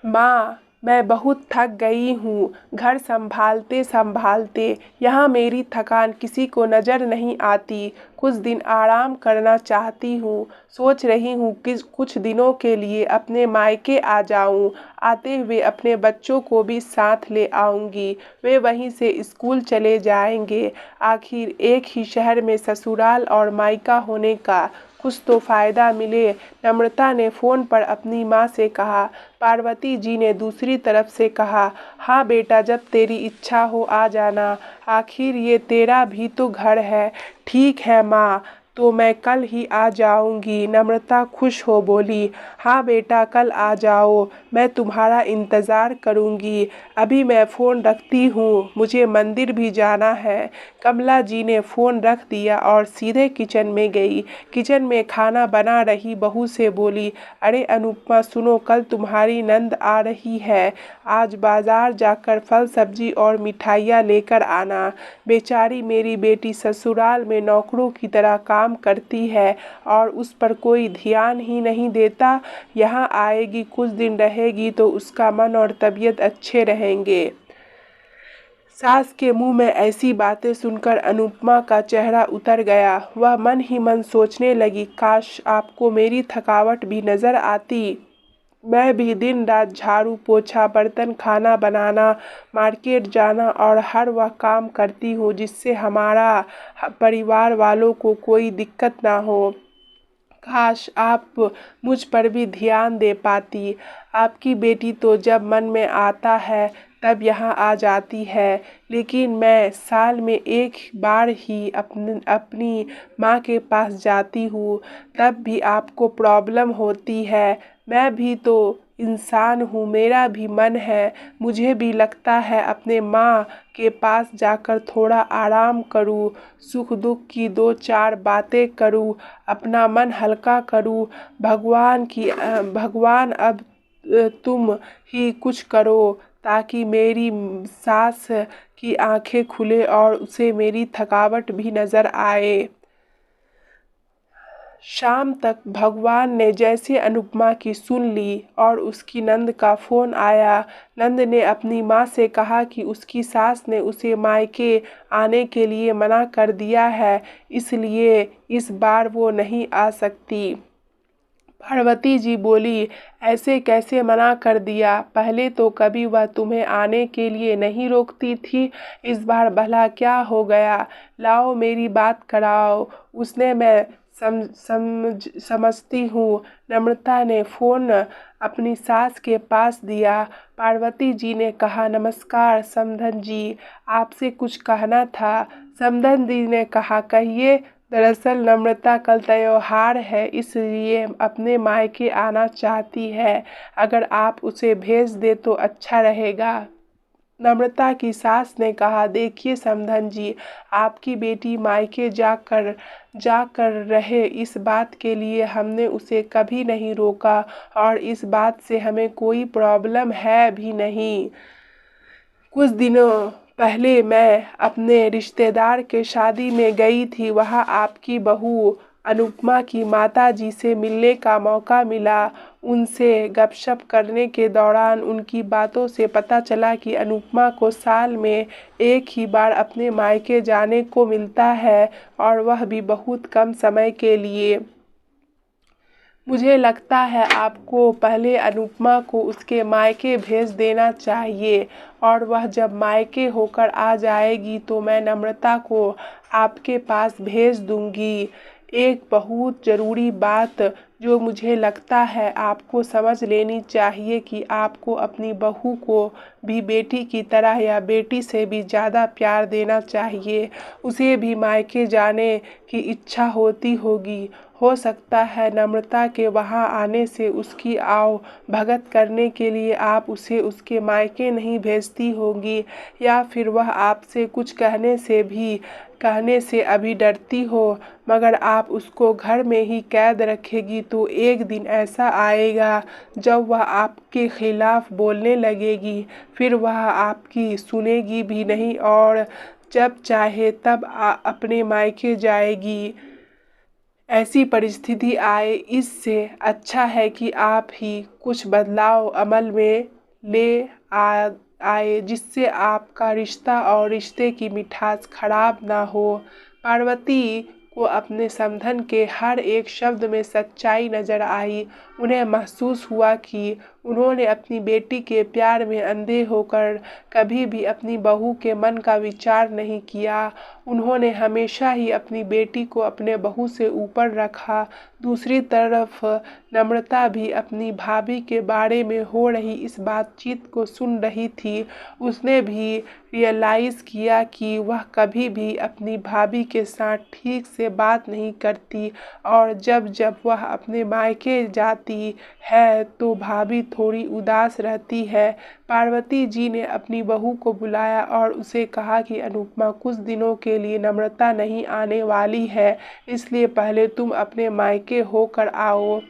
माँ, मैं बहुत थक गई हूँ। घर संभालते संभालते यहाँ मेरी थकान किसी को नज़र नहीं आती। कुछ दिन आराम करना चाहती हूँ। सोच रही हूँ कि कुछ दिनों के लिए अपने मायके आ जाऊँ। आते हुए अपने बच्चों को भी साथ ले आऊँगी। वे वहीं से स्कूल चले जाएंगे। आखिर एक ही शहर में ससुराल और मायका होने का कुछ तो फ़ायदा मिले। नम्रता ने फ़ोन पर अपनी माँ से कहा। पार्वती जी ने दूसरी तरफ से कहा, हाँ बेटा, जब तेरी इच्छा हो आ जाना। आखिर ये तेरा भी तो घर है। ठीक है माँ, तो मैं कल ही आ जाऊंगी। नम्रता खुश हो बोली, हाँ बेटा, कल आ जाओ, मैं तुम्हारा इंतज़ार करूंगी। अभी मैं फ़ोन रखती हूँ, मुझे मंदिर भी जाना है। कमला जी ने फ़ोन रख दिया और सीधे किचन में गई। किचन में खाना बना रही बहू से बोली, अरे अनुपमा सुनो, कल तुम्हारी नंद आ रही है। आज बाजार जाकर फल सब्जी और मिठाइयाँ लेकर आना। बेचारी मेरी बेटी ससुराल में नौकरों की तरह काम करती है और उस पर कोई ध्यान ही नहीं देता। यहाँ आएगी, कुछ दिन रहेगी तो उसका मन और तबीयत अच्छे रहेंगे। सास के मुंह में ऐसी बातें सुनकर अनुपमा का चेहरा उतर गया। वह मन ही मन सोचने लगी, काश आपको मेरी थकावट भी नजर आती। मैं भी दिन रात झाड़ू पोछा, बर्तन, खाना बनाना, मार्केट जाना और हर वह काम करती हूँ जिससे हमारा परिवार वालों को कोई दिक्कत ना हो। काश आप मुझ पर भी ध्यान दे पाती। आपकी बेटी तो जब मन में आता है तब यहाँ आ जाती है, लेकिन मैं साल में एक बार ही अपनी माँ के पास जाती हूँ। तब भी आपको प्रॉब्लम होती है। मैं भी तो इंसान हूँ, मेरा भी मन है। मुझे भी लगता है अपने माँ के पास जाकर थोड़ा आराम करूँ, सुख दुख की दो चार बातें करूँ, अपना मन हल्का करूँ। भगवान अब तुम ही कुछ करो ताकि मेरी सास की आंखें खुले और उसे मेरी थकावट भी नज़र आए। शाम तक भगवान ने जैसे अनुपमा की सुन ली और उसकी नंद का फ़ोन आया। नंद ने अपनी माँ से कहा कि उसकी सास ने उसे मायके आने के लिए मना कर दिया है, इसलिए इस बार वो नहीं आ सकती। पार्वती जी बोली, ऐसे कैसे मना कर दिया? पहले तो कभी वह तुम्हें आने के लिए नहीं रोकती थी, इस बार भला क्या हो गया? लाओ मेरी बात कराओ, उसने मैं समझती हूँ। नम्रता ने फ़ोन अपनी सास के पास दिया। पार्वती जी ने कहा, नमस्कार समधन जी, आपसे कुछ कहना था। समधन जी ने कहा, कहिए। दरअसल नम्रता कल त्योहार है, इसलिए अपने मायके आना चाहती है। अगर आप उसे भेज दे तो अच्छा रहेगा। नम्रता की सास ने कहा, देखिए समधन जी, आपकी बेटी मायके जाकर रहे, इस बात के लिए हमने उसे कभी नहीं रोका और इस बात से हमें कोई प्रॉब्लम है भी नहीं। कुछ दिनों पहले मैं अपने रिश्तेदार के शादी में गई थी। वहाँ आपकी बहू अनुपमा की माताजी से मिलने का मौका मिला। उनसे गपशप करने के दौरान उनकी बातों से पता चला कि अनुपमा को साल में एक ही बार अपने मायके जाने को मिलता है और वह भी बहुत कम समय के लिए। मुझे लगता है आपको पहले अनुपमा को उसके मायके भेज देना चाहिए और वह जब मायके होकर आ जाएगी तो मैं नम्रता को आपके पास भेज दूंगी। एक बहुत ज़रूरी बात जो मुझे लगता है आपको समझ लेनी चाहिए कि आपको अपनी बहू को भी बेटी की तरह या बेटी से भी ज़्यादा प्यार देना चाहिए। उसे भी मायके जाने की इच्छा होती होगी। हो सकता है नम्रता के वहाँ आने से उसकी आव भगत करने के लिए आप उसे उसके मायके नहीं भेजती होंगी, या फिर वह आपसे कुछ कहने से अभी डरती हो, मगर आप उसको घर में ही कैद रखेगी तो एक दिन ऐसा आएगा जब वह आपके खिलाफ बोलने लगेगी। फिर वह आपकी सुनेगी भी नहीं और जब चाहे तब अपने मायके जाएगी। ऐसी परिस्थिति आए, इससे अच्छा है कि आप ही कुछ बदलाव अमल में ले आए जिससे आपका रिश्ता और रिश्ते की मिठास खराब ना हो। पार्वती को अपने समधन के हर एक शब्द में सच्चाई नजर आई। उन्हें महसूस हुआ कि उन्होंने अपनी बेटी के प्यार में अंधे होकर कभी भी अपनी बहू के मन का विचार नहीं किया। उन्होंने हमेशा ही अपनी बेटी को अपने बहू से ऊपर रखा। दूसरी तरफ नम्रता भी अपनी भाभी के बारे में हो रही इस बातचीत को सुन रही थी। उसने भी रियलाइज़ किया कि वह कभी भी अपनी भाभी के साथ ठीक से बात नहीं करती और जब जब वह अपने मायके जाती है तो भाभी थोड़ी उदास रहती है। पार्वती जी ने अपनी बहू को बुलाया और उसे कहा कि अनुपमा कुछ दिनों के लिए नम्रता नहीं आने वाली है, इसलिए पहले तुम अपने मायके होकर आओ।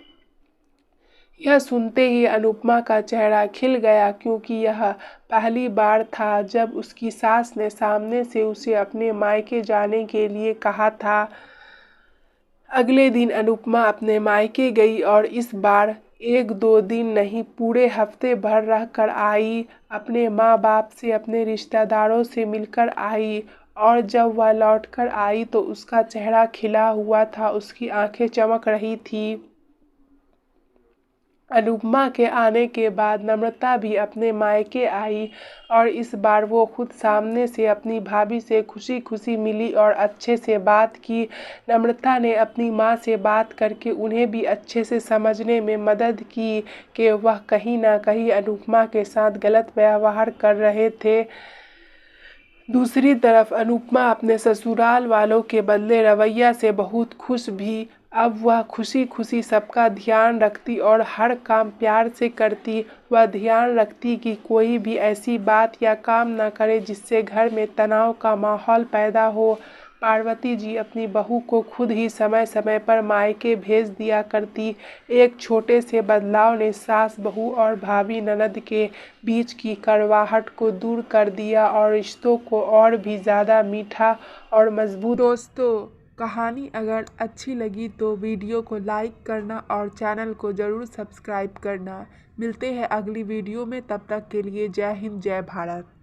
यह सुनते ही अनुपमा का चेहरा खिल गया क्योंकि यह पहली बार था जब उसकी सास ने सामने से उसे अपने मायके जाने के लिए कहा था। अगले दिन अनुपमा अपने मायके गई और इस बार 1-2 दिन नहीं पूरे हफ्ते भर रह कर आई। अपने माँ बाप से अपने रिश्तेदारों से मिलकर आई और जब वह लौट कर आई तो उसका चेहरा खिला हुआ था, उसकी आंखें चमक रही थी। अनुपमा के आने के बाद नम्रता भी अपने मायके आई और इस बार वो खुद सामने से अपनी भाभी से खुशी खुशी मिली और अच्छे से बात की। नम्रता ने अपनी माँ से बात करके उन्हें भी अच्छे से समझने में मदद की कि वह कहीं ना कहीं अनुपमा के साथ गलत व्यवहार कर रहे थे। दूसरी तरफ अनुपमा अपने ससुराल वालों के बदले रवैया से बहुत खुश भी। अब वह खुशी खुशी सबका ध्यान रखती और हर काम प्यार से करती। वह ध्यान रखती कि कोई भी ऐसी बात या काम न करे जिससे घर में तनाव का माहौल पैदा हो। पार्वती जी अपनी बहू को खुद ही समय समय पर मायके भेज दिया करती। एक छोटे से बदलाव ने सास बहू और भाभी ननद के बीच की कड़वाहट को दूर कर दिया और रिश्तों को और भी ज़्यादा मीठा और मजबूत। दोस्तों, कहानी अगर अच्छी लगी तो वीडियो को लाइक करना और चैनल को ज़रूर सब्सक्राइब करना। मिलते हैं अगली वीडियो में, तब तक के लिए जय हिंद जय भारत।